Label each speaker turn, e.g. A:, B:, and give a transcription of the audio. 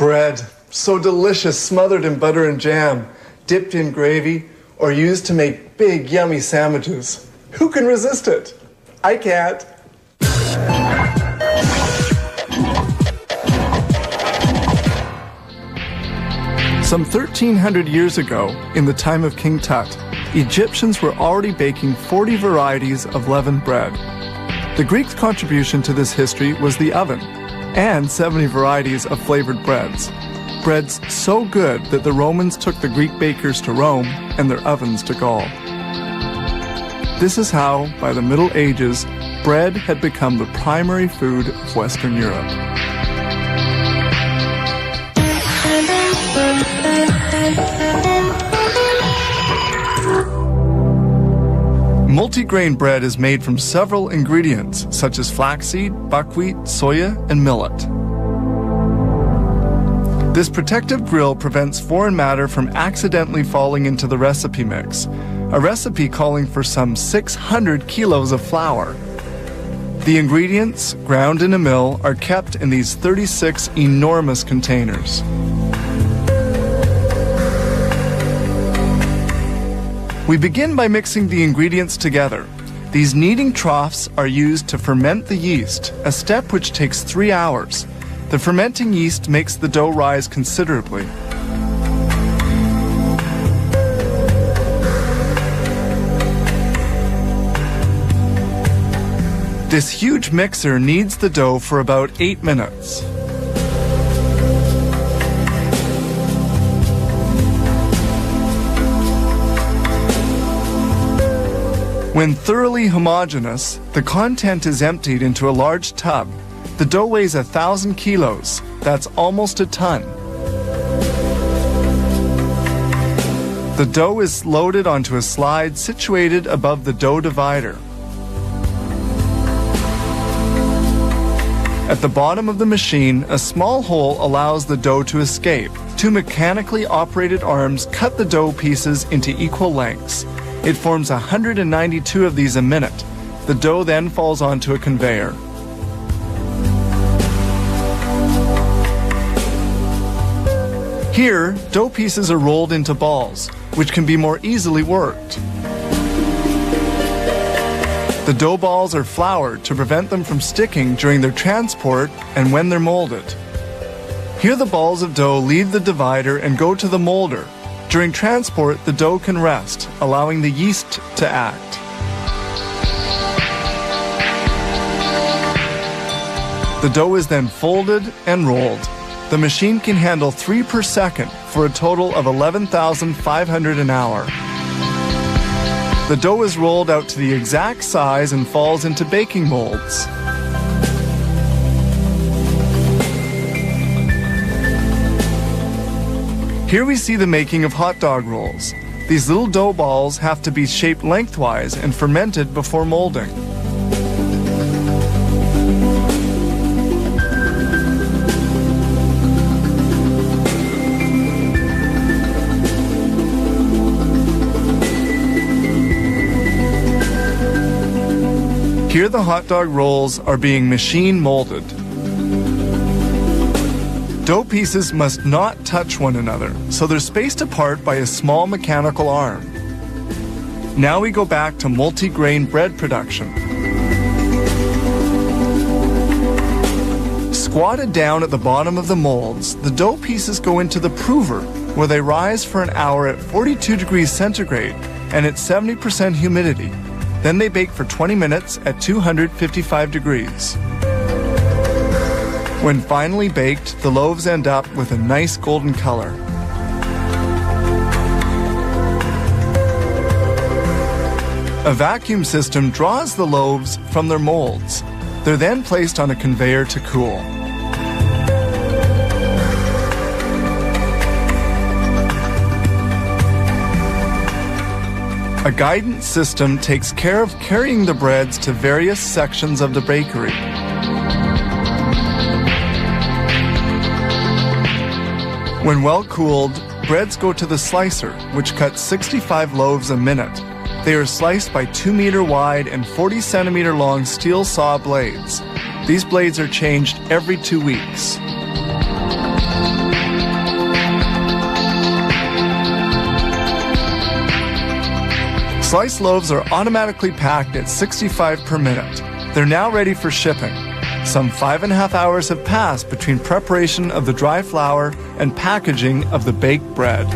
A: Bread, so delicious, smothered in butter and jam, dipped in gravy, or used to make big, yummy sandwiches. Who can resist it? I can't. Some 1,300 years ago, in the time of King Tut, Egyptians were already baking 40 varieties of leavened bread. The Greeks' contribution to this history was the oven, and 70 varieties of flavored breads. Breads so good that the Romans took the Greek bakers to Rome and their ovens to Gaul. This is how, by the Middle Ages, bread had become the primary food of Western Europe. Multigrain bread is made from several ingredients, such as flaxseed, buckwheat, soya, and millet. This protective grill prevents foreign matter from accidentally falling into the recipe mix, a recipe calling for some 600 kilos of flour. The ingredients, ground in a mill, are kept in these 36 enormous containers. We begin by mixing the ingredients together. These kneading troughs are used to ferment the yeast, a step which takes 3 hours. The fermenting yeast makes the dough rise considerably. This huge mixer kneads the dough for about 8 minutes. When thoroughly homogeneous, the content is emptied into a large tub. The dough weighs 1,000 kilos. That's almost a ton. The dough is loaded onto a slide situated above the dough divider. At the bottom of the machine, a small hole allows the dough to escape. 2 mechanically operated arms cut the dough pieces into equal lengths. It forms 192 of these a minute. The dough then falls onto a conveyor. Here, dough pieces are rolled into balls, which can be more easily worked. The dough balls are floured to prevent them from sticking during their transport and when they're molded. Here the balls of dough leave the divider and go to the molder. During transport, the dough can rest, allowing the yeast to act. The dough is then folded and rolled. The machine can handle 3 per second for a total of 11,500 an hour. The dough is rolled out to the exact size and falls into baking molds. Here we see the making of hot dog rolls. These little dough balls have to be shaped lengthwise and fermented before molding. Here the hot dog rolls are being machine molded. Dough pieces must not touch one another, so they're spaced apart by a small mechanical arm. Now we go back to multi-grain bread production. Squatted down at the bottom of the molds, the dough pieces go into the prover, where they rise for an hour at 42 degrees centigrade and at 70% humidity. Then they bake for 20 minutes at 255 degrees. When finally baked, the loaves end up with a nice golden color. A vacuum system draws the loaves from their molds. They're then placed on a conveyor to cool. A guidance system takes care of carrying the breads to various sections of the bakery. When well cooled, breads go to the slicer, which cuts 65 loaves a minute. They are sliced by 2-meter wide and 40-centimeter long steel saw blades. These blades are changed every 2 weeks. Sliced loaves are automatically packed at 65 per minute. They're now ready for shipping. Some 5.5 hours have passed between preparation of the dry flour and packaging of the baked bread.